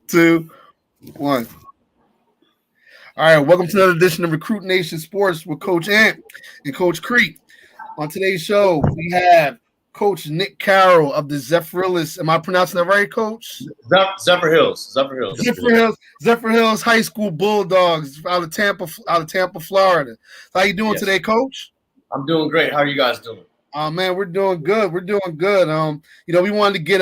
2, 1. All right, welcome to another edition of Recruit Nation Sports with Coach Ant and Coach Creek. On today's show, we have Coach Nick Carroll of the Zephryhills. Am I pronouncing that right, Coach? Zephryhills. Zephryhills High School Bulldogs out of Tampa, Florida. How you doing today, Coach? I'm doing great. How are you guys doing? Oh man, we're doing good. We wanted to get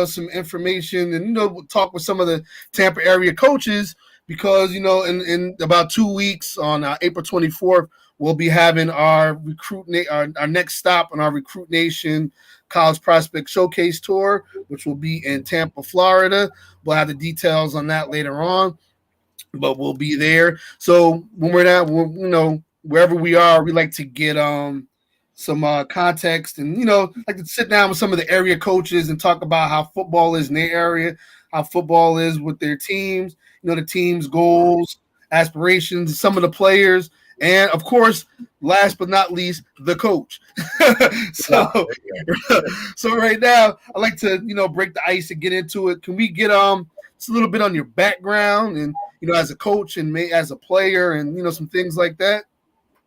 some information and talk with some of the Tampa area coaches because in about 2 weeks on April 24th we'll be having our our next stop on our Recruit Nation College Prospect Showcase Tour, which will be in Tampa, Florida. We'll have the details on that later on, but we'll be there. So when we're at, wherever we are, we like to get some context and like to sit down with some of the area coaches and talk about how football is in their area, how football is with their teams, the team's goals, aspirations, some of the players, and of course, last but not least, the coach. So right now, I'd like to break the ice and get into it. Can we get just a little bit on your background and as a coach and as a player and some things like that?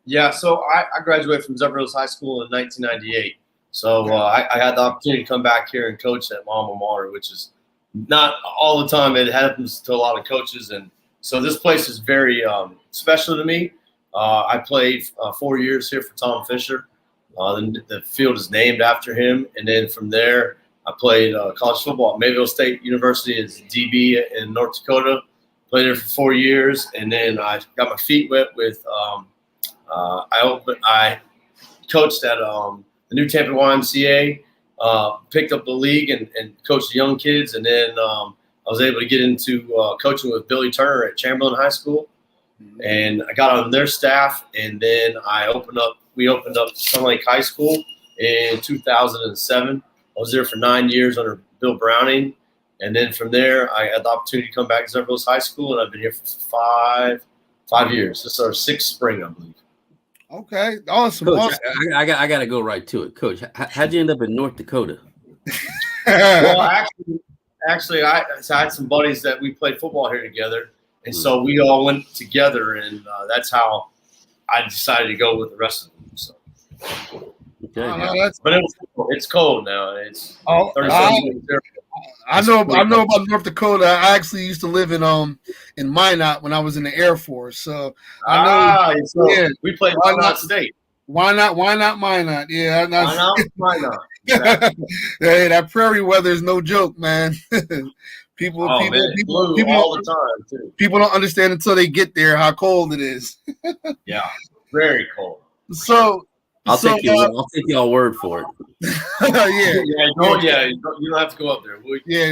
Yeah, so I graduated from Zephryhills High School in 1998. So I had the opportunity to come back here and coach at my alma mater, which is not all the time. It happens to a lot of coaches. And so this place is very special to me. I played 4 years here for Tom Fisher. The field is named after him. And then from there, I played college football at Mayville State University as DB in North Dakota. Played there for 4 years. And then I got my feet wet with I coached at the New Tampa YMCA, picked up the league and coached young kids, and then I was able to get into coaching with Billy Turner at Chamberlain High School, and I got on their staff, and then we opened up Sun Lake High School in 2007. I was there for 9 years under Bill Browning, and then from there I had the opportunity to come back to Zephryhills High School, and I've been here for five years. This is our sixth spring, I believe. Okay, awesome. Coach, awesome. I got to go right to it. Coach, how'd you end up in North Dakota? Well, actually, I had some buddies that we played football here together, and so we all went together, and that's how I decided to go with the rest of them. So. Okay. But it's cold now. It's 37 I know about North Dakota. I actually used to live in Minot when I was in the Air Force. So I know. We played Minot State. Why not Minot? Yeah, why not Minot? Hey, that prairie weather is no joke, man. People all the time too. People don't understand until they get there how cold it is. Yeah, very cold. So. I'll take y'all word for it. You don't have to go up there.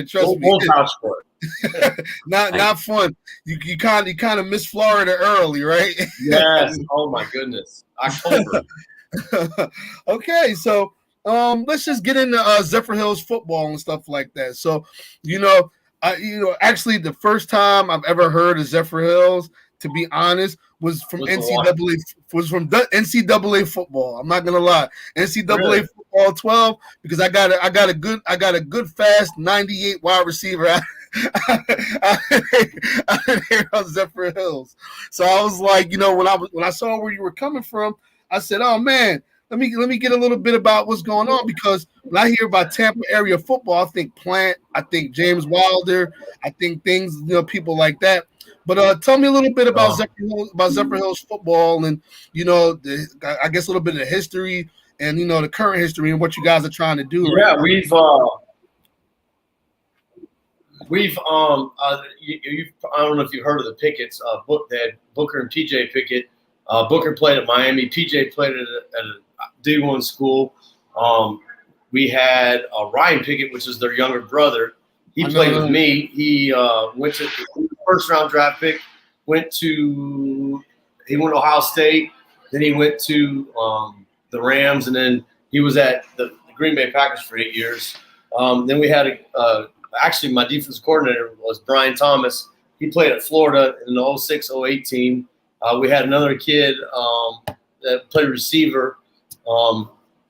Trust me. We'll vouch for it. not fun. You kind of miss Florida early, right? Yes. Oh my goodness, October. Okay, so let's just get into Zephryhills football and stuff like that. So, actually, the first time I've ever heard of Zephryhills, to be honest, was from NCAA. Was from NCAA football. I'm not gonna lie, NCAA football 12 because I got a good fast 98 wide receiver out here on Zephryhills. So I was like, when I saw where you were coming from, I said, oh man, let me get a little bit about what's going on, because when I hear about Tampa area football, I think Plant, I think James Wilder, I think things, people like that. But tell me a little bit about Zephryhills football, and I guess a little bit of the history and the current history and what you guys are trying to do. Yeah, right? we've I don't know if you've heard of the Pickett's. They had Booker and PJ Pickett. Booker played at Miami. PJ played at a D1 school. We had Ryan Pickett, which is their younger brother. He played with me. He went to the first round draft pick. Went to Ohio State. Then he went to the Rams, and then he was at the Green Bay Packers for 8 years. Then we had actually my defensive coordinator was Brian Thomas. He played at Florida in the 06-08 team. We had another kid that played receiver.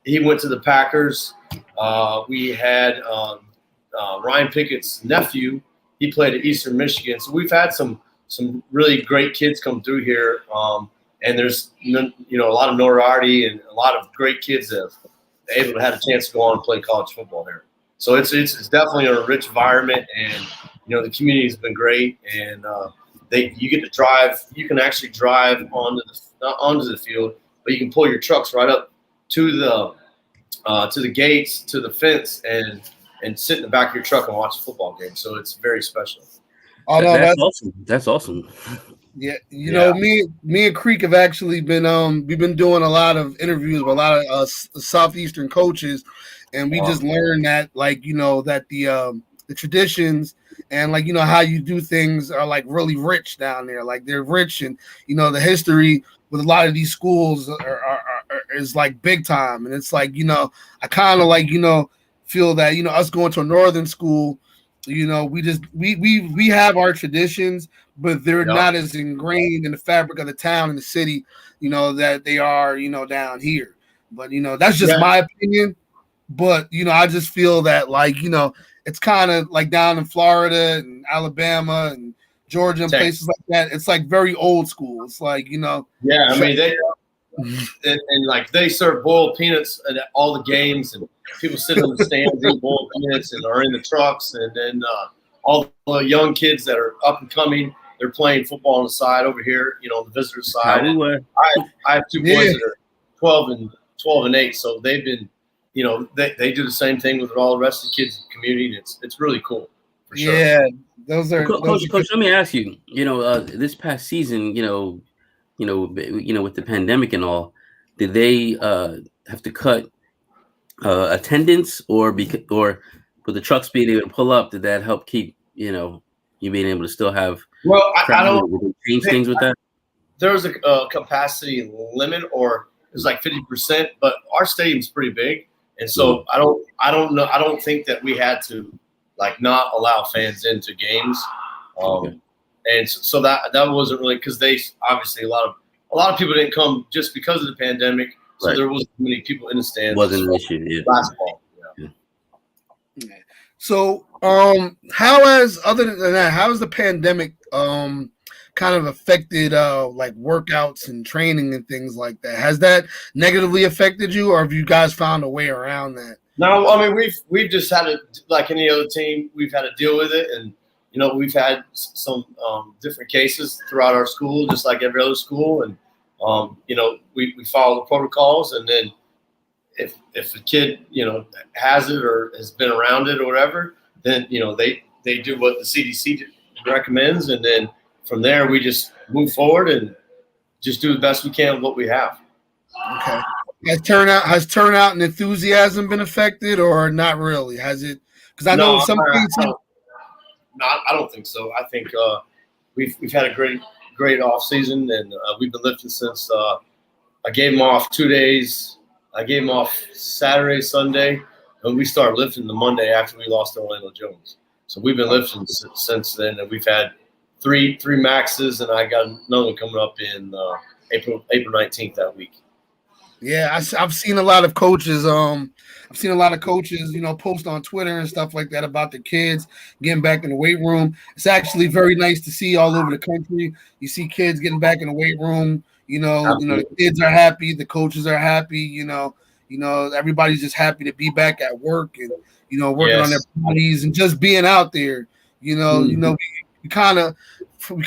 He went to the Packers. We had Ryan Pickett's nephew he played at Eastern Michigan. So we've had some really great kids come through here, and there's a lot of notoriety and a lot of great kids that have able to have a chance to go on and play college football here. So it's definitely a rich environment, and the community has been great, and you get to drive. You can actually drive onto the field, but you can pull your trucks right up to the gates, to the fence, and sit in the back of your truck and watch a football game. So it's very special. Oh no, that's awesome. That's awesome. Yeah, me and Creek have actually been we've been doing a lot of interviews with a lot of Southeastern coaches, and we just learned that that the traditions and how you do things are like really rich down there. Like they're rich, and the history with a lot of these schools is like big time. And it's like I kind of feel that us going to a northern school, we have our traditions, but they're not as ingrained in the fabric of the town and the city, that they are, down here. But that's just my opinion. But I just feel that it's kind of like down in Florida and Alabama and Georgia and places like that. It's like very old school. It's like Yeah, I mean and like they serve boiled peanuts at all the games, and people sit in the stands eat boiled peanuts and are in the trucks, and then all the young kids that are up and coming, they're playing football on the side over here, on the visitor side. I have two boys that are 12 and 8, so they've been, they do the same thing with all the rest of the kids in the community, and it's really cool. For sure. Yeah, those are Coach. Let me ask you. This past season, with the pandemic and all, did they have to cut attendance, or with the trucks being able to pull up, did that help keep you being able to still have? Well, I don't change things with that. There was a capacity limit, or it was like 50%, but our stadium's pretty big, and so I don't know. I don't think that we had to not allow fans into games. And so that wasn't really, because they obviously a lot of people didn't come just because of the pandemic. So there wasn't many people in the stands. Wasn't an issue. Yeah. Basketball. Yeah. So other than that, how has the pandemic kind of affected workouts and training and things like that? Has that negatively affected you, or have you guys found a way around that? No, I mean we've just had to, like any other team, we've had to deal with it, and we've had some different cases throughout our school, just like every other school, and we follow the protocols, and then if a kid has it or has been around it or whatever, then they do what the CDC recommends, and then from there we just move forward and just do the best we can with what we have. Okay. Has turnout and enthusiasm been affected, or not really? Has it? Because I know some things. I don't think so. I think we've had a great off season, and we've been lifting since I gave them off 2 days. I gave them off Saturday, Sunday, and we started lifting the Monday after we lost to Orlando Jones. So we've been lifting since then, and we've had three maxes, and I got another one coming up in April 19th that week. Yeah, I've seen a lot of coaches. Post on Twitter and stuff like that about the kids getting back in the weight room. It's actually very nice to see all over the country. You see kids getting back in the weight room. The kids are happy, the coaches are happy. Everybody's just happy to be back at work and working on their bodies and just being out there. We kind of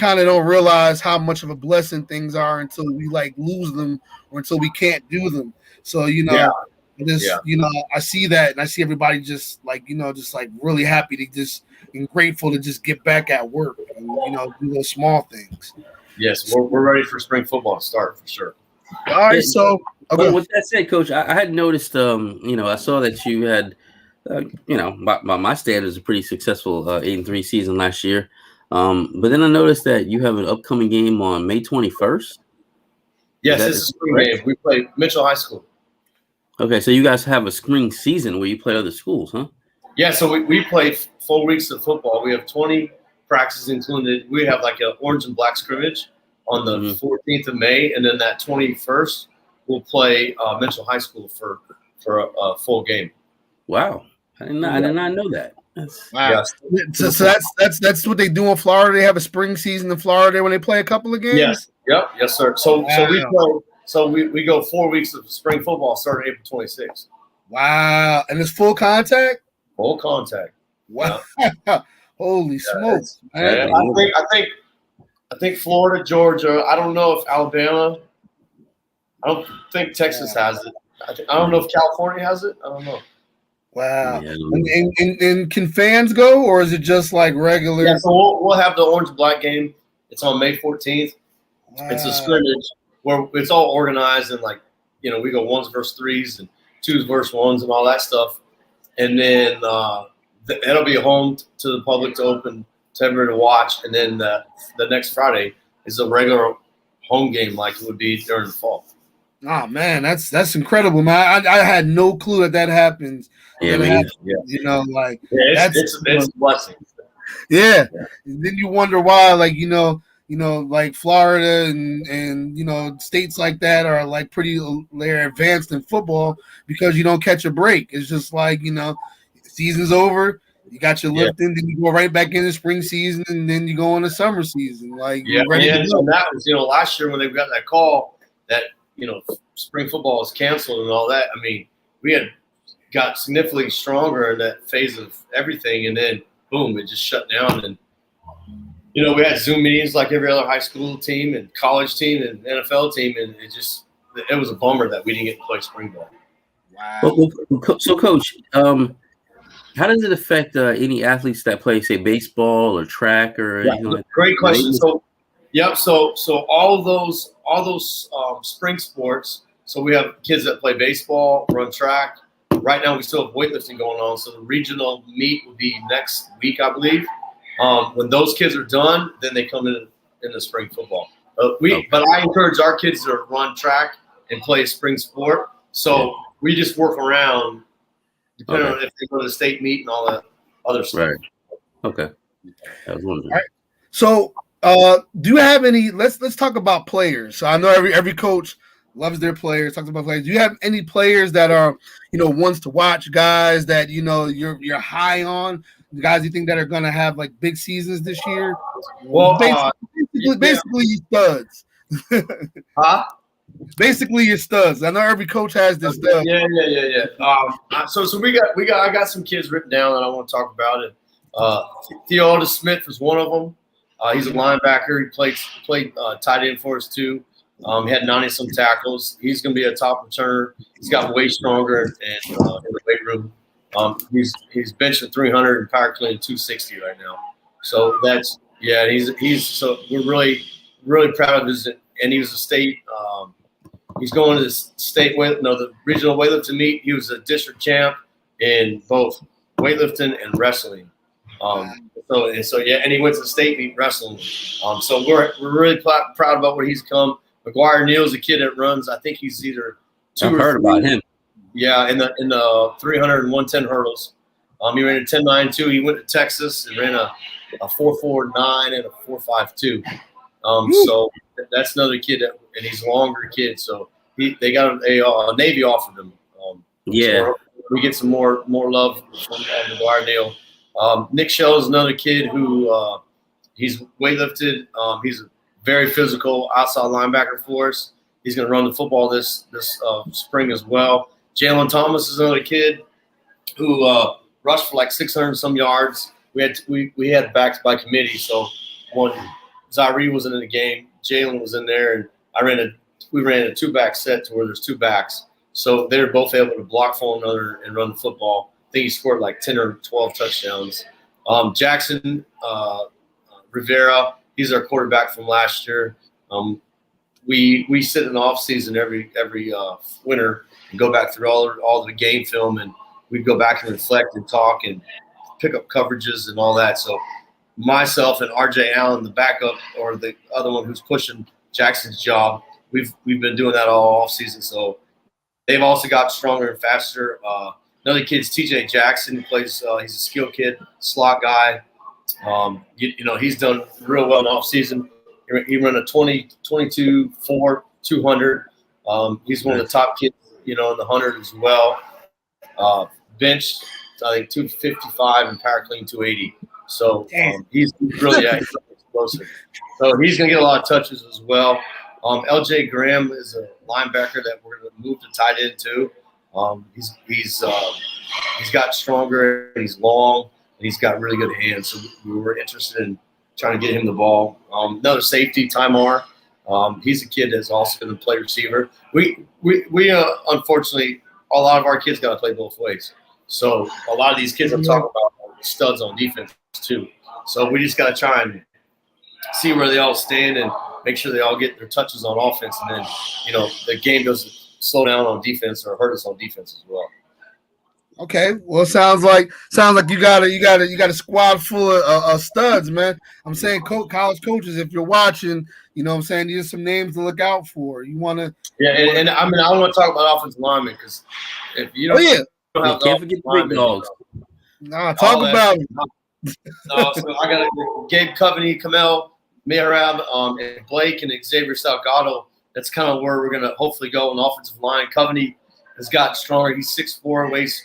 don't realize how much of a blessing things are until we lose them or until we can't do them. So I see that, and I see everybody just really happy to just and grateful to just get back at work and do those small things. Yes, we're ready for spring football to start for sure. All right, so with that said, Coach, I had noticed I saw that you had by my standards a pretty successful 8-3 season last year. But then I noticed that you have an upcoming game on May 21st. Yes, this is a spring game. We play Mitchell High School. Okay, so you guys have a spring season where you play other schools, huh? Yeah, so we play 4 weeks of football. We have 20 practices included. We have like an orange and black scrimmage on the 14th of May, and then that 21st we'll play Mitchell High School for a full game. Wow. I did not know that. That's, Wow. Yes. So that's what they do in Florida. They have a spring season in Florida when they play a couple of games. Yes. Yep. Yes, sir. So Wow. we go 4 weeks of spring football starting April 26th. Wow. And it's full contact? Full contact. Wow. Yeah. Holy smokes. Yeah, I think Florida, Georgia. I don't know if Alabama. I don't think Texas has it. I don't know if California has it. I don't know. Wow. Yeah. And can fans go, or is it just like regular? Yeah, so we'll have the orange and black game. It's on May 14th. Wow. It's a scrimmage where it's all organized and we go ones versus threes and twos versus ones and all that stuff. And then it'll be home to the public to open to everybody to watch. And then the next Friday is a regular home game like it would be during the fall. Oh man, that's incredible, man. I had no clue that happens. Yeah, You know, like it's a blessing. Yeah. And then you wonder why, like, like Florida and states like that are like they're advanced in football because you don't catch a break. It's just like, season's over, you got your lifting, then you go right back in the spring season, and then you go on the summer season. Like, and that was, last year when they got that call that, spring football is canceled and all that. I mean, we had got significantly stronger in that phase of everything, and then boom, it just shut down. And we had Zoom meetings like every other high school team and college team and NFL team, and it was a bummer that we didn't get to play spring ball. Wow. So, Coach, how does it affect any athletes that play, say, baseball or track or anything like that? Great question. So, So all those spring sports. So we have kids that play baseball, run track. Right now we still have weightlifting going on. So the regional meet will be next week, I believe. When those kids are done, then they come in the spring football. But I encourage our kids to run track and play a spring sport. So we just work around depending on if they go to the state meet and all that other stuff. Right. Okay. I was wondering. All right. So do you have any? Let's talk about players. So I know every coach loves their players. Talks about players. Do you have any players that are ones to watch, guys that you're high on, guys you think that are gonna have like big seasons this year? Well, basically your studs. Huh? Basically your studs. I know every coach has this stuff. Yeah. So I got some kids written down that I want to talk about it. Theo Smith is one of them. He's a linebacker. He played tight end for us too. He had 90-some tackles. He's going to be a top returner. He's gotten way stronger and in the weight room. He's benching 300 and power cleaning 260 right now. So he's so we're really really proud of his. And he was a state. He's going to the the regional weightlifting meet. He was a district champ in both weightlifting and wrestling. And he went to the state meet wrestling. So we're really proud about where he's come. McGuire Neal's a kid that runs. I think he's either I've heard about him. Yeah, in the 300 and 110 hurdles. He ran a 10.92. He went to Texas and ran a 4.49 and a 4.52. So that's another kid and he's a longer kid. So they got a Navy offered him. So we get some more love from McGuire Neal. Nick Shell is another kid who he's weightlifted. He's a very physical outside linebacker for us. He's going to run the football this spring as well. Jalen Thomas is another kid who rushed for like 600 some yards. We had backs by committee, so when Zyree wasn't in the game, Jalen was in there, and we ran a two-back set to where there's two backs. So they were both able to block for one another and run the football. I think he scored like 10 or 12 touchdowns. Jackson Rivera, he's our quarterback from last year. We sit in the off season every winter and go back through all the game film, and we'd go back and reflect and talk and pick up coverages and all that. So myself and RJ Allen, the backup or the other one who's pushing Jackson's job, we've been doing that all off season. So they've also got stronger and faster. Another kid's TJ Jackson, plays. He's a skill kid, slot guy. He's done real well in off season. He ran a 22.4 200. He's one of the top kids, in the 100 as well. Benched I think 255 and power clean 280. So he's really he's explosive. So he's going to get a lot of touches as well. L.J. Graham is a linebacker that we're going to move to tight end too. He's got stronger. He's long, and he's got really good hands. So we were interested in trying to get him the ball. Another safety, Tymar. He's a kid that's also going to play receiver. We unfortunately, a lot of our kids got to play both ways. So a lot of these kids I'm talking about are studs on defense too. So we just got to try and see where they all stand and make sure they all get their touches on offense, and then the game doesn't slow down on defense or hurt us on defense as well. Okay, well, sounds like you got a squad full of studs, man. I'm saying college coaches, if you're watching, you know what I'm saying, these are some names to look out for. You want to and I mean, I don't want to talk about offensive linemen because if you don't, can't forget the big dogs. Nah, talk about it. So I got Gabe Coveney, Kamel Mehrab, and Blake and Xavier Salgado. That's kind of where we're going to hopefully go on the offensive line. Coveney has gotten stronger. He's 6'4", weighs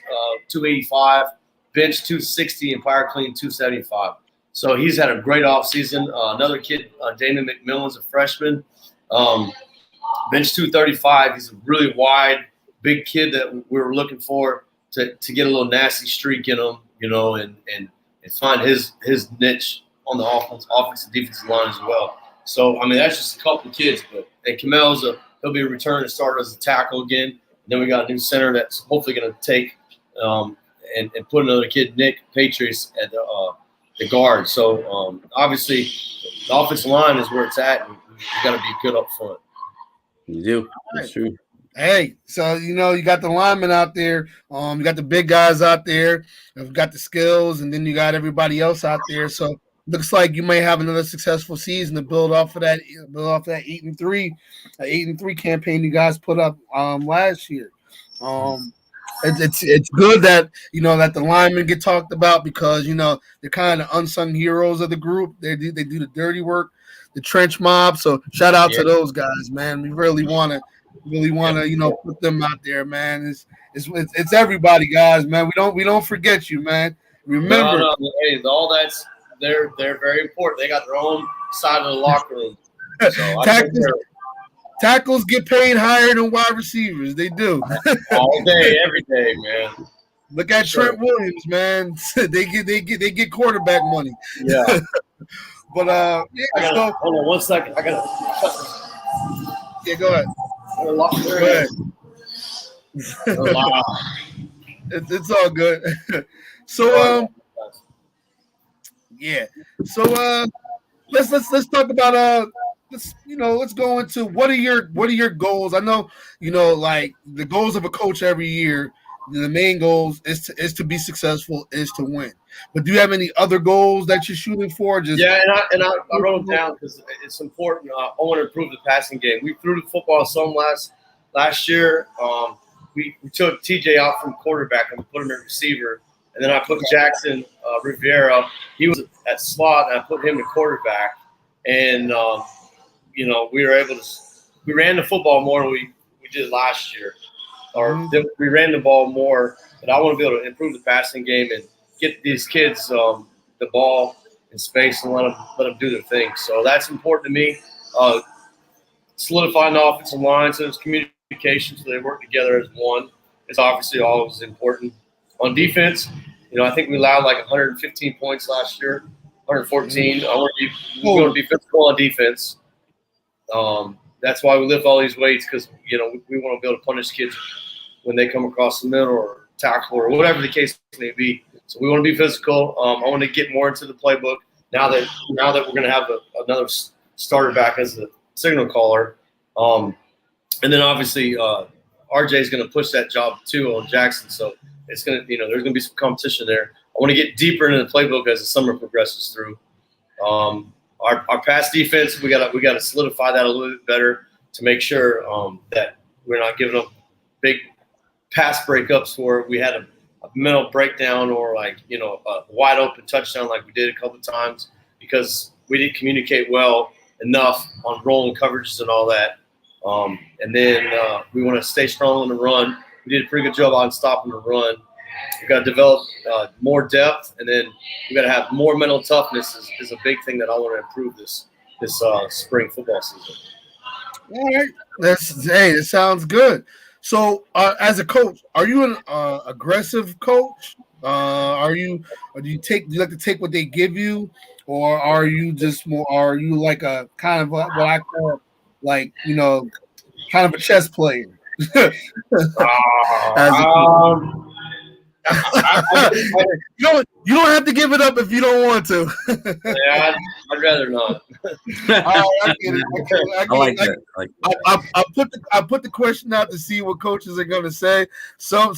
285, bench 260, and power clean 275. So he's had a great offseason. Another kid, Damon McMillan's a freshman, bench 235. He's a really wide, big kid that we were looking for to get a little nasty streak in him, and find his niche on the offensive defensive line as well. So, I mean, that's just a couple of kids. And Kamel's he'll be a return to start as a tackle again. And then we got a new center that's hopefully going to take and put another kid, Nick Patriots, at the guard. So, obviously, the offensive line is where it's at. And you got to be good up front. You do. That's true. Hey, so you got the linemen out there, you got the big guys out there, you've got the skills, and then you got everybody else out there. So looks like you may have another successful season to build off of that 8-3 campaign you guys put up last year. It's good that that the linemen get talked about because they're kind of unsung heroes of the group. They do the dirty work, the trench mob. So shout out to those guys, man. We really want to put them out there, man. It's everybody, guys, man. We don't forget you, man. Remember, hey, all that's they're very important. They got their own side of the locker room. So tackles get paid higher than wide receivers. They do all day, every day, man. Look at Trent Williams, man. they get quarterback money. Yeah. But hold on 1 second. I gotta cut this. Yeah, go ahead. Go ahead. It's all good. So yeah. So let's talk about let's go into what are your goals? I know like the goals of a coach every year. The main goals is to be successful, is to win. But do you have any other goals that you're shooting for? I wrote them down because it's important. I want to improve the passing game. We threw the football some last year. We took TJ out from quarterback and we put him at receiver, and then I put Jackson Rivera. He was at slot, and I put him to quarterback. And we were able to. We ran the football more than we did last year. We ran the ball more, but I want to be able to improve the passing game and get these kids the ball in space and let them do their thing. So that's important to me. Solidifying the offensive line, so there's communication, so they work together as one. It's obviously always important. On defense, I think we allowed like 115 points last year, 114. I want to be physical on defense. That's why we lift all these weights because we want to be able to punish kids when they come across the middle or tackle or whatever the case may be. So we want to be physical. I want to get more into the playbook now that we're going to have another starter back as the signal caller. And then obviously RJ is going to push that job too on Jackson. So it's going to there's going to be some competition there. I want to get deeper into the playbook as the summer progresses through. Our pass defense, we got to solidify that a little bit better to make sure that we're not giving up big pass breakups where we had a mental breakdown or a wide open touchdown like we did a couple of times because we didn't communicate well enough on rolling coverages and all that. And then we want to stay strong on the run. We did a pretty good job on stopping the run. We've got to develop more depth, and then we've got to have more mental toughness. Is a big thing that I want to improve this spring football season. All right, it sounds good. So, as a coach, are you an aggressive coach? Or do you like to take what they give you, or are you just more? Are you like a kind of what I call like kind of a chess player? As a, you don't have to give it up if you don't want to. Yeah, I'd rather not. I get it. I like that. I put the question out to see what coaches are going to say. Some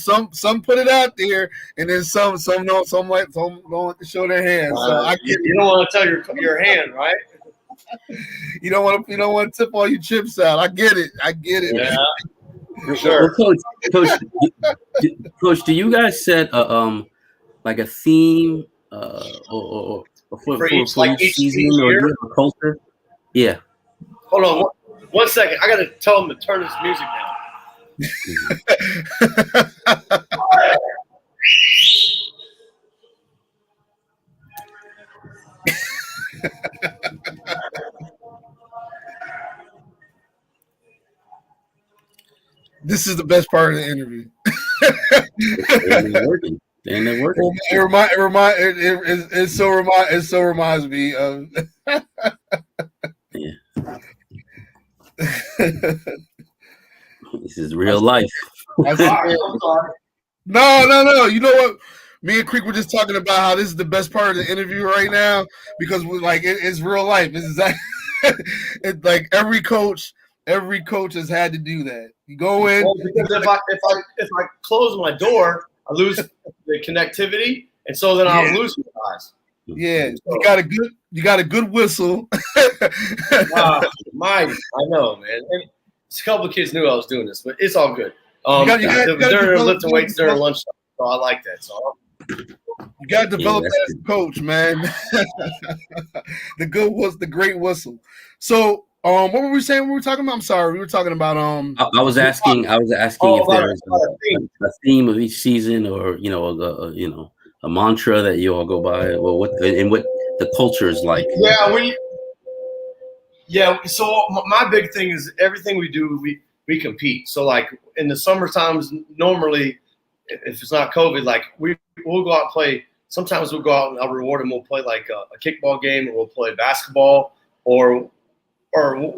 put it out there, and then some don't. Some don't like to show their hands. So I get you don't want to tell your hand, right? You don't want to tip all your chips out. I get it. Yeah. Sure. Well, Coach, do you guys set like a theme or for each season, or do you have a culture? Yeah. Hold on one second. I got to tell them to turn this music down. This is the best part of the interview. They're working. It so reminds me of. Yeah. This is real life. I'm sorry. No. You know what? Me and Creek were just talking about how this is the best part of the interview right now because it's real life. It's like every coach has had to do that. You go in. Well, because if I close my door, I lose the connectivity, and so then I'll lose my eyes. Yeah, you got a good whistle. I know, man. And a couple of kids knew I was doing this, but it's all good. They're lifting weights during lunchtime, so I like that. So you got to develop that as a coach, man. The great whistle. So, what were we saying? We were talking about. I'm sorry, we were talking about. I was asking if there was a theme of each season, or a mantra that you all go by, or what the culture is like. So my big thing is everything we do, we compete. So like in the summer times, normally, if it's not COVID, like we'll go out and play. Sometimes we'll go out and I'll reward them. We'll play like a kickball game, or we'll play basketball, or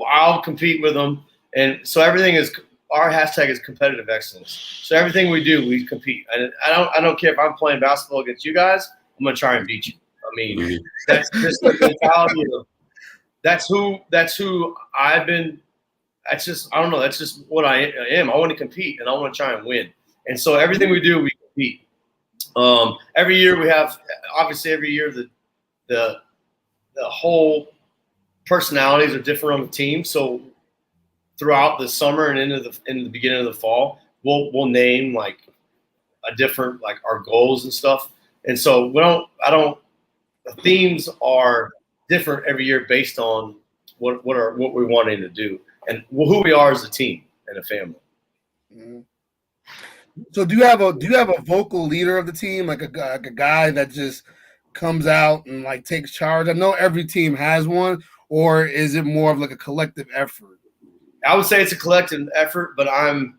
I'll compete with them. And so everything is, our hashtag is competitive excellence. So everything we do, we compete. And I don't care if I'm playing basketball against you guys, I'm going to try and beat you. I mean, that's just the mentality of, that's who I've been. That's just, I don't know. That's just what I am. I want to compete and I want to try and win. And so everything we do, we compete. Every year we have, obviously every year the whole personalities are different on the team. So throughout the summer and into the beginning of the fall, we'll name like a different, like our goals and stuff. And so the themes are different every year based on what we're wanting to do and who we are as a team and a family. Mm-hmm. So do you have a vocal leader of the team, like a guy that just comes out and like takes charge? I know every team has one, or is it more of like a collective effort? I would say it's a collective effort, but I'm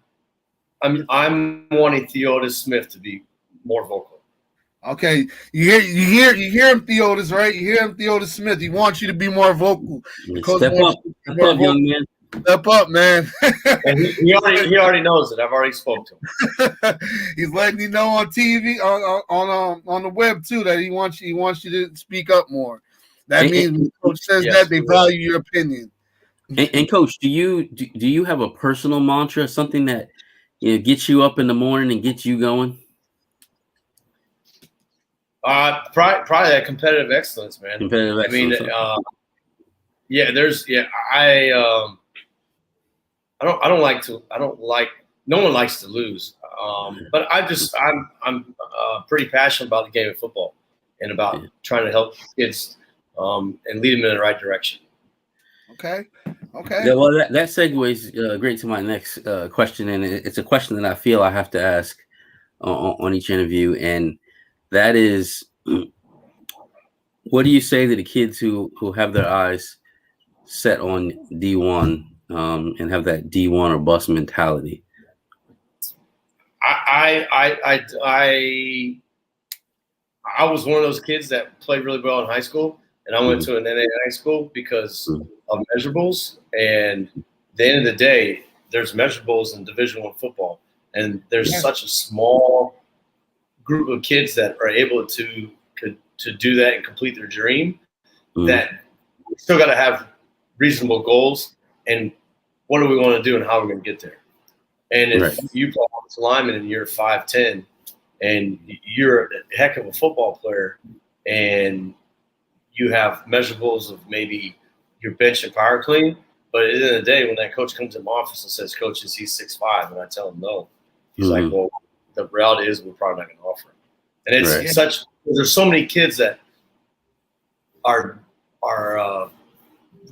wanting Theodis Smith to be more vocal. Okay, you hear him, Theodis, right? You hear him, Theodis Smith. He wants you to be more vocal. Step up, young man. Step up, man. And he already knows it. I've already spoke to him. He's letting you know on TV, on the web too, that he wants you to speak up more. That means when the coach says that, they value your opinion. And Coach, do you have a personal mantra, something that gets you up in the morning and gets you going? Probably that competitive excellence, man. Competitive excellence. I don't like. No one likes to lose. But I'm pretty passionate about the game of football and about trying to help kids and lead them in the right direction. Okay. Yeah, well, that segues great to my next question, and it's a question that I feel I have to ask on each interview, and that is, what do you say to the kids who have their eyes set on D1 and have that D1 or bust mentality? I was one of those kids that played really well in high school, and I went to an NAIA high school because of measurables. And at the end of the day, there's measurables in Division I football, and there's such a small group of kids that are able to do that and complete their dream that we still got to have reasonable goals and what do we want to do and how we're going to get there. And if you play offensive lineman and you're 5'10", and you're a heck of a football player, and you have measurables of maybe your bench and power clean, but at the end of the day, when that coach comes in my office and says, "Coach, is he 6'5", and I tell him no, he's like, "Well, the reality is we're probably not going to offer him." And it's there's so many kids that are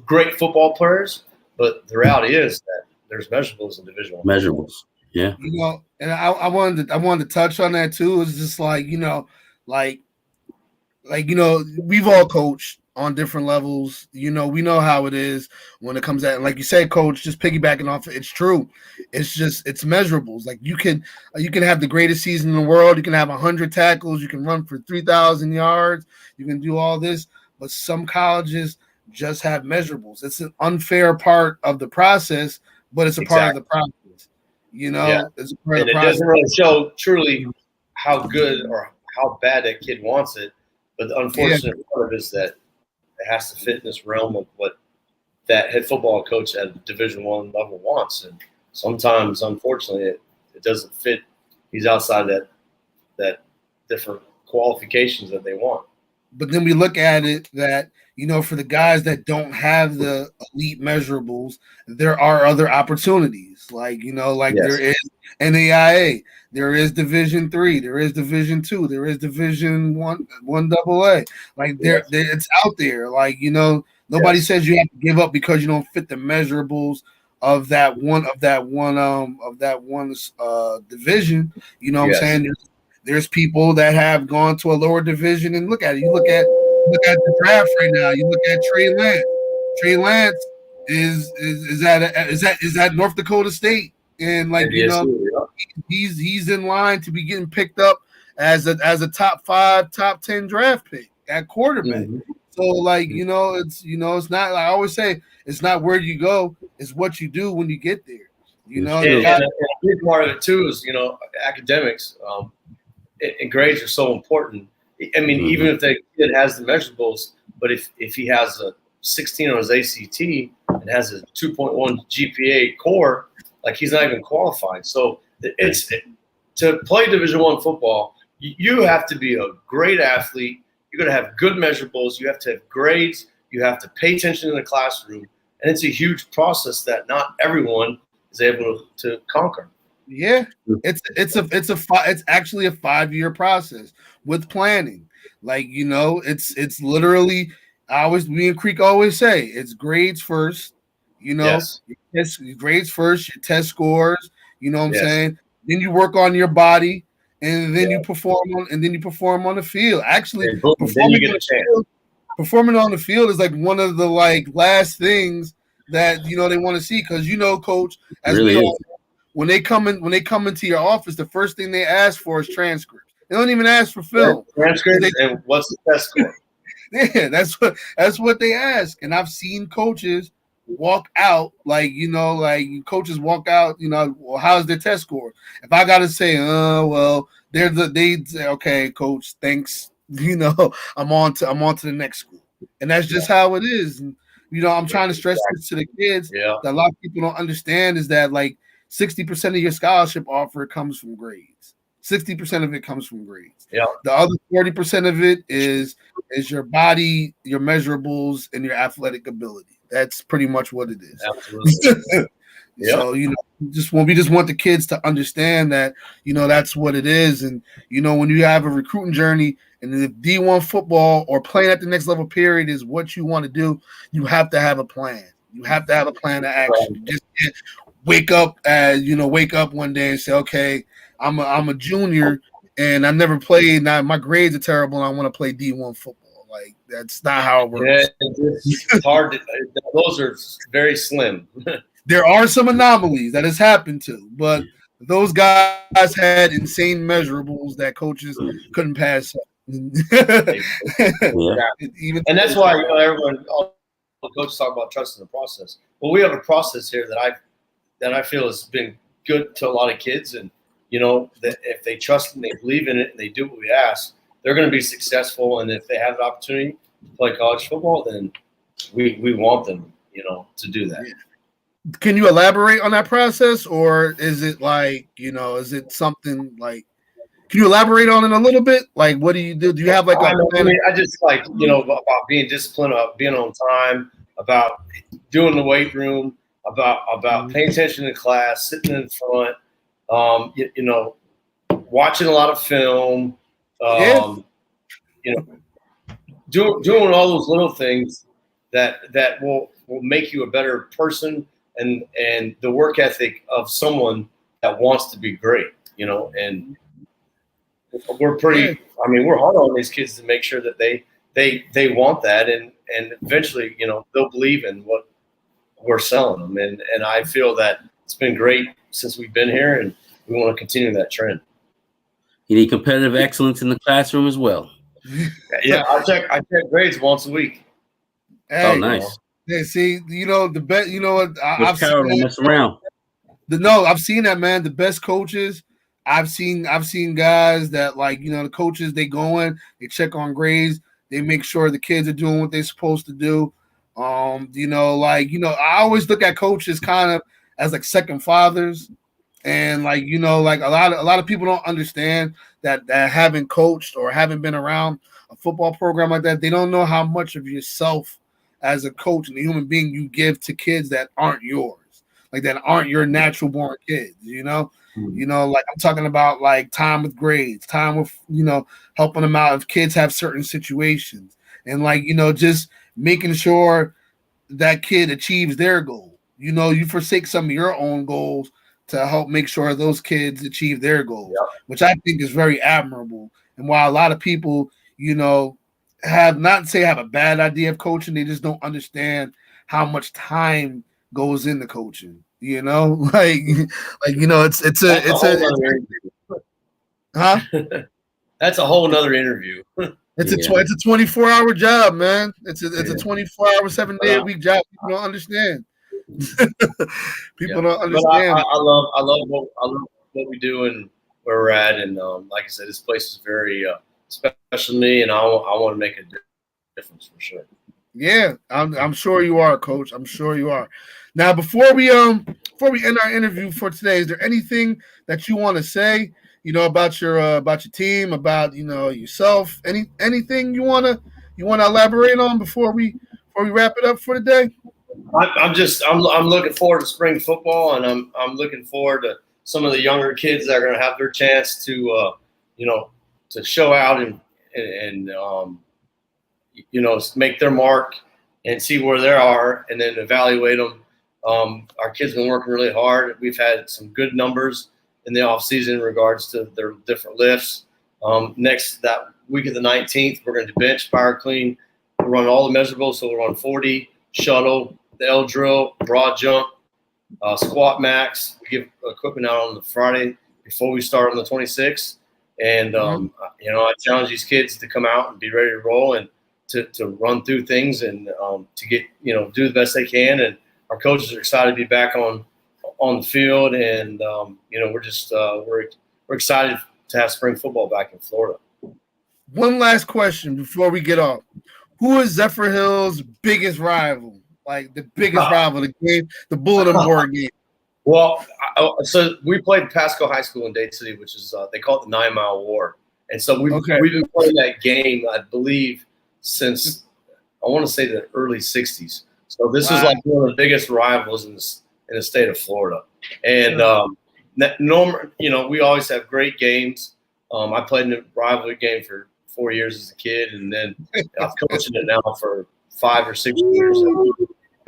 great football players, but the reality is that there's measurables in Division I. Measurables, yeah. You know, and I wanted to touch on that too. It's just like, like we've all coached on different levels. We know how it is when it comes at, like you said, Coach, just piggybacking off it. It's true. It's measurables. Like you can have the greatest season in the world. You can have 100 tackles. You can run for 3,000 yards. You can do all this, but some colleges just have measurables. It's an unfair part of the process, but it's a part of the process. It's a part of the process. It doesn't really show truly how good or how bad that kid wants it. But the unfortunate part of it is that it has to fit in this realm of what that head football coach at Division I level wants. And sometimes, unfortunately, it doesn't fit. He's outside that different qualifications that they want. But then we look at it that, for the guys that don't have the elite measurables, there are other opportunities. There is NAIA, there is Division III, there is Division II, there is Division one AA. It's out there. Nobody says you have to give up because you don't fit the measurables of that one division. You know what I'm saying? There's people that have gone to a lower division, and look at it. You look at the draft right now. You look at Trey Lance. Trey Lance is at North Dakota State, and he's in line to be getting picked up as a top 5, top 10 draft pick at quarterback. Mm-hmm. So it's not, like I always say, it's not where you go, it's what you do when you get there. And a big part of it too is academics. And grades are so important. I mean, even if the kid has the measurables, but if he has a 16 on his ACT and has a 2.1 GPA core, he's not even qualified. So to play Division I football, you have to be a great athlete. You're going to have good measurables. You have to have grades. You have to pay attention in the classroom, and it's a huge process that not everyone is able to conquer. Yeah, it's actually a 5-year process with planning. It's literally, me and Creek always say, it's grades first. It's grades first, your test scores. You know what I'm saying? Then you work on your body, and then you perform on the field. Actually, performing on the field is one of the last things that they want to see, because Coach, as really we all. When they come into your office, the first thing they ask for is transcripts. They don't even ask for film. Transcripts and what's the test score? Yeah, that's what they ask. And I've seen coaches walk out coaches walk out. Well, how's their test score? If I gotta say, they say, okay, coach, thanks. I'm on to the next school, and that's just how it is. And, I'm trying to stress this to the kids that a lot of people don't understand is that 60% of your scholarship offer comes from grades. 60% of it comes from grades. Yeah. The other 40% of it is your body, your measurables, and your athletic ability. That's pretty much what it is. Absolutely. So we just want the kids to understand that that's what it is. And when you have a recruiting journey, and if D1 football or playing at the next level period is what you want to do, you have to have a plan. You have to have a plan of action. You just can't wake up one day and say, okay, I'm a junior and I never played. Now my grades are terrible and I want to play D1 football. Like that's not how it works. Yeah, it's hard. Those are very slim. There are some anomalies that has happened to, but those guys had insane measurables that coaches couldn't pass up. Yeah. And that's why all the coaches talk about trusting the process. Well, we have a process here that I feel has been good to a lot of kids, and that if they trust and they believe in it and they do what we ask, they're going to be successful. And if they have the opportunity to play college football, then we want them, to do that. Can you elaborate on that process, or is it like, is it something like, can you elaborate on it a little bit? Like, what do you do? Do you have like I just like, about being disciplined, about being on time, about doing the weight room, about paying attention to class, sitting in front, watching a lot of film, doing all those little things that will make you a better person, and the work ethic of someone that wants to be great, and we're we're hard on these kids to make sure that they want that, and eventually, they'll believe in what we're selling them. And I feel that it's been great since we've been here, and we want to continue that trend. You need competitive excellence in the classroom as well. Yeah, I check grades once a week. Hey, oh, nice. Yeah, see, the best. You know what? Coach Carroll don't mess around. I've seen that, man. The best coaches. I've seen guys that, like, the coaches, they go in, they check on grades, they make sure the kids are doing what they're supposed to do. I always look at coaches kind of as like second fathers, and like a lot of people don't understand that haven't coached or haven't been around a football program like that. They don't know how much of yourself as a coach and a human being you give to kids that aren't yours, like that aren't your natural born kids. Like I'm talking about like time with grades, time with helping them out if kids have certain situations, and like just making sure that kid achieves their goal. You forsake some of your own goals to help make sure those kids achieve their goals, which I think is very admirable. And while a lot of people, have a bad idea of coaching, they just don't understand how much time goes into coaching. That's a whole nother interview. It's a 24-hour job, man. It's a 24-hour, 7-day-a-week job. People don't understand. People don't understand. I love what we do and where we're at, and like I said, this place is very special to me, and I want to make a difference for sure. Yeah, I'm sure you are, Coach. I'm sure you are. Now, before we end our interview for today, is there anything that you want to say? About your team, about yourself. Anything you wanna elaborate on before we wrap it up for the day? I'm looking forward to spring football, and I'm looking forward to some of the younger kids that are going to have their chance to to show out and make their mark and see where they are, and then evaluate them. Our kids have been working really hard. We've had some good numbers in the off season in regards to their different lifts. Next, that week of the 19th, we're going to bench, power clean. We'll run all the measurables. So we'll run 40, shuttle, the L drill, broad jump, squat max. We give equipment out on the Friday before we start on the 26th. And, I challenge these kids to come out and be ready to roll and to run through things and to get, do the best they can. And our coaches are excited to be back on the field, and we're just we're excited to have spring football back in Florida. One last question before we get off: who is Zephyrhills' biggest rival? Like the biggest rival, the game, the bulletin board game. Well, so we played Pasco High School in Dade City, which is they call it the 9 Mile War, and so we've been playing that game, I believe, since I want to say the early '60s. So this is like one of the biggest rivals in the state of Florida. And we always have great games. I played in a rivalry game for 4 years as a kid, and then I've coached it now for 5 or 6 years.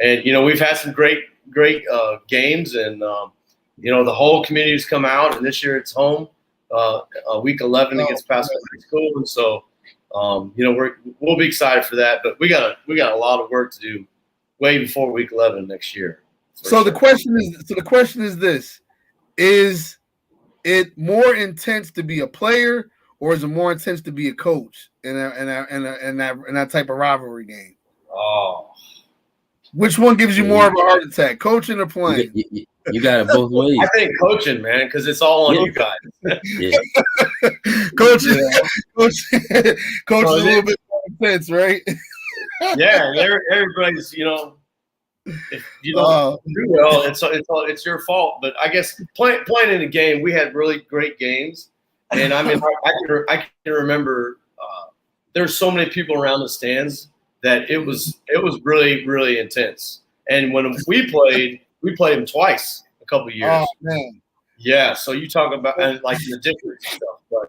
And we've had some great games, and the whole community has come out. And this year it's home, week 11 against Pasco High School, and so we'll be excited for that. But we got a lot of work to do way before week 11 next year. So the question is this: is it more intense to be a player, or is it more intense to be a coach in that type of rivalry game? Oh, which one gives you more of a heart attack, coaching or playing? You got it both ways. I think coaching, man, because it's all on you guys. Yeah. Coaching is a little bit more intense, right? Yeah, everybody's, if you don't do well, it's your fault. But I guess playing in the game, we had really great games, and I mean, I can remember there's so many people around the stands that it was really, really intense. And when we played them twice a couple of years. Oh man. Yeah, so you talk about like the difference and stuff, but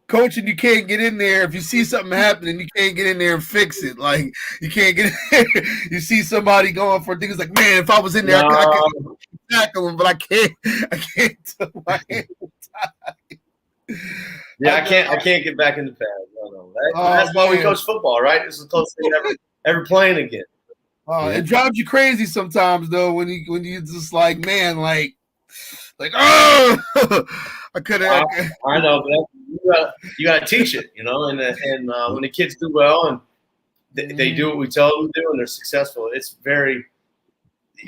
coaching, you can't get in there if you see something happening. You can't get in there and fix it. Like you can't get in there. You see somebody going for things like, man, if I was in there, I could tackle him, but I can't. Tell my hands tied. Yeah, I can't get back in the pad. No. That's why we coach football, right? This is the closest thing ever playing again. It drives you crazy sometimes, though, when you just like, man, like oh, I could have. I know, but you got to teach it, and when the kids do well and they do what we tell them to do and they're successful,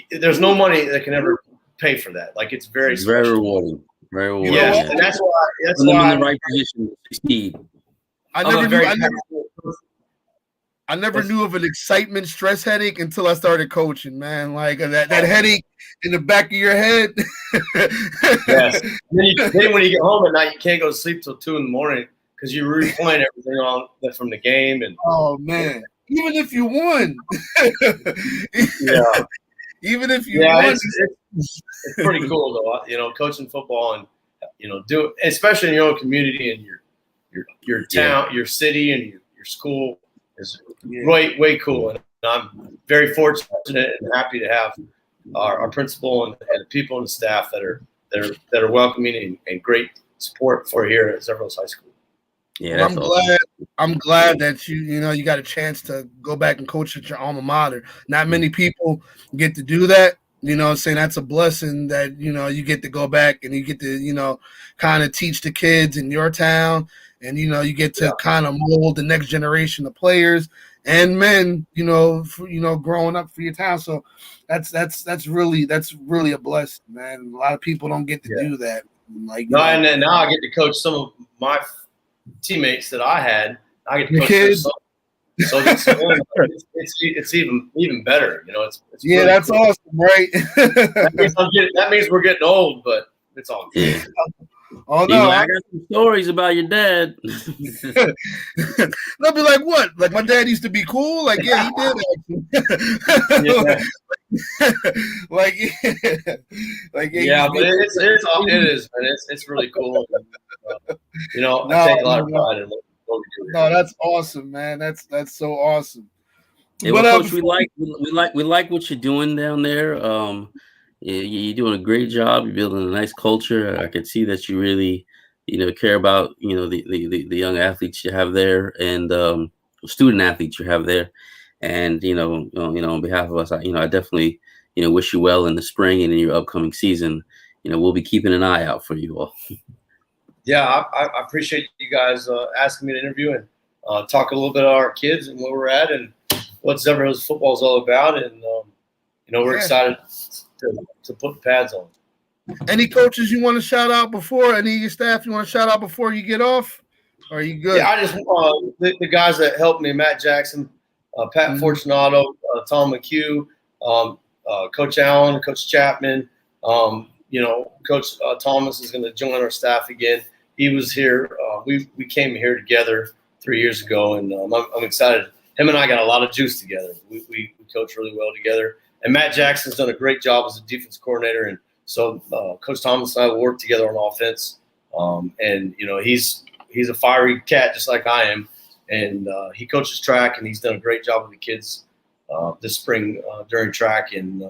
there's no money that can ever pay for that. Like it's very rewarding. Very rewarding. Yeah, and that's why in the right position to succeed. I never knew of an excitement stress headache until I started coaching, man. Like that headache in the back of your head. Yes. Then when you get home at night, you can't go to sleep till 2 a.m. because you're replaying everything on from the game. And oh man, even if you won. Yeah. Even if you won. It's pretty cool though. Coaching football and do it, especially in your own community and your town, your city, and your school is way cool. And I'm very fortunate and happy to have our principal and the people and the staff that are welcoming and great support for here at Zephryhills High School. Yeah, I'm glad that you got a chance to go back and coach at your alma mater. Not many people get to do that. Saying that's a blessing that, you get to go back and you get to, kind of teach the kids in your town and, you get to kind of mold the next generation of players and men, growing up for your town. So that's really a blessing, man. A lot of people don't get to do that. And then now I get to coach some of my teammates that I had. I get to coach kids. So it's even better, It's really that's cool. Awesome, right? that means we're getting old, but it's all good. Yeah. Oh no, I got some stories about your dad. They'll be like, "What? Like my dad used to be cool? Like, yeah, he did." But it is, man. It's really cool. I take a lot of pride in what we do here. No, that's awesome, man. That's so awesome. Yeah, well, Coach, we like what you're doing down there. You're doing a great job. You're building a nice culture. I can see that you really, care about the young athletes you have there and student athletes you have there. And on behalf of us, I definitely wish you well in the spring and in your upcoming season. We'll be keeping an eye out for you all. Yeah, I appreciate you guys asking me to interview and talk a little bit about our kids and where we're at and what Zephryhills football is all about. And we're excited to put the pads on. Any coaches you want to shout out before? Any of your staff you want to shout out before you get off? Or are you good? Yeah, I just the guys that helped me: Matt Jackson, Pat Fortunato, Tom McHugh, Coach Allen, Coach Chapman. Coach Thomas is going to join our staff again. He was here. We came here together 3 years ago, and I'm excited. Him and I got a lot of juice together. We coach really well together. And Matt Jackson's done a great job as a defense coordinator, and so Coach Thomas and I will work together on offense. He's a fiery cat just like I am, and he coaches track, and he's done a great job with the kids this spring during track. And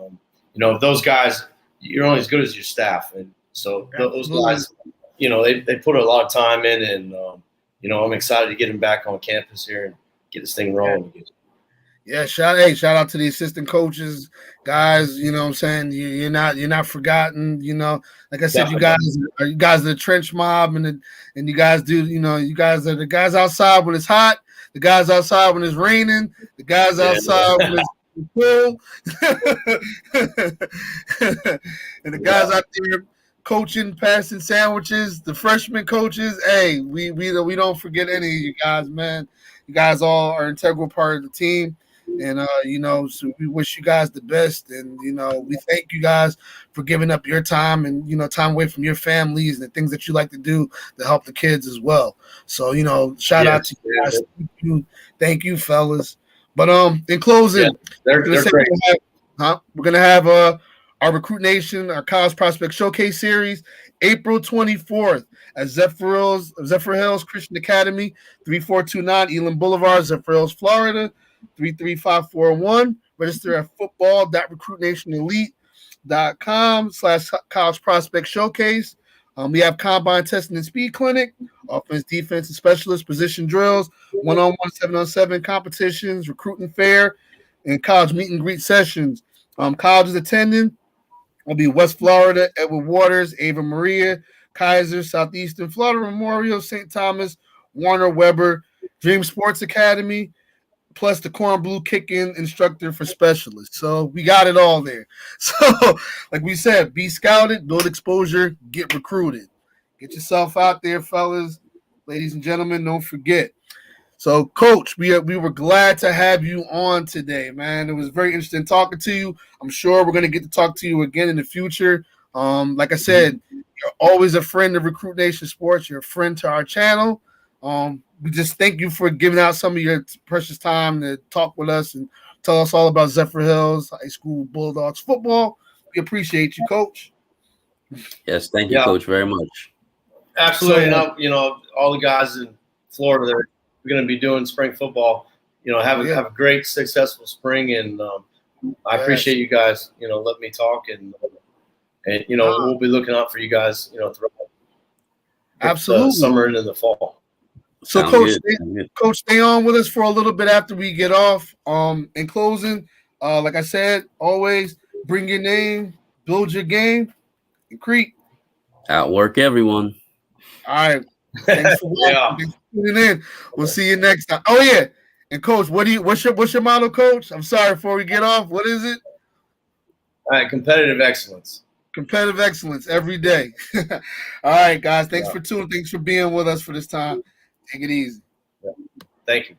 those guys, you're only as good as your staff. And so those guys, they put a lot of time in, and, I'm excited to get them back on campus here and get this thing rolling again. Yeah, shout out to the assistant coaches, guys. You know what I'm saying? You're not forgotten. Like I said, Definitely. you guys are the trench mob, and you guys do. You guys are the guys outside when it's hot, the guys outside when it's raining, the guys outside when it's cool, and the guys out there coaching, passing sandwiches. The freshman coaches. Hey, we don't forget any of you guys, man. You guys all are an integral part of the team. And, so we wish you guys the best. And, we thank you guys for giving up your time and, time away from your families and the things that you like to do to help the kids as well. So, shout out to you guys. Thank you, fellas. But in closing, they're great. We're going to have our Recruit Nation, our College Prospect Showcase Series, April 24th at Zephryhills Christian Academy, 3429 Elam Boulevard, Zephryhills, Florida, 33541. Register at football.recruitnationelite.com/college prospect showcase. We have combine testing and speed clinic, offense, defense, and specialist position drills, 1-on-1, 7-on-7 competitions, recruiting fair, and college meet and greet sessions. Colleges attending will be West Florida, Edward Waters, Ava Maria, Kaiser, Southeastern Florida Memorial, St. Thomas, Warner Weber, Dream Sports Academy, plus the Corn Blue Kicking instructor for specialists. So we got it all there. So, like we said, be scouted, build exposure, get recruited. Get yourself out there, fellas. Ladies and gentlemen, don't forget. So, Coach, we were glad to have you on today, man. It was very interesting talking to you. I'm sure we're going to get to talk to you again in the future. Like I said, you're always a friend of Recruit Nation Sports. You're a friend to our channel. We just thank you for giving out some of your precious time to talk with us and tell us all about Zephryhills High School Bulldogs football. We appreciate you, Coach. Yes, thank you, Coach, very much. Absolutely. All the guys in Florida, they're going to be doing spring football. Have a great, successful spring, and I appreciate you guys. Let me talk, and we'll be looking out for you guys. Throughout absolutely summer and in the fall. So, Coach, stay on with us for a little bit after we get off. In closing, like I said, always bring your name, build your game, and Creek. Outwork everyone. All right. Thanks for Thanks for tuning in. We'll see you next time. Oh yeah. And Coach, what's your motto, Coach? I'm sorry, before we get off, what is it? All right, competitive excellence. Competitive excellence every day. All right, guys. Thanks for tuning. Thanks for being with us for this time. Take it easy. Thank you.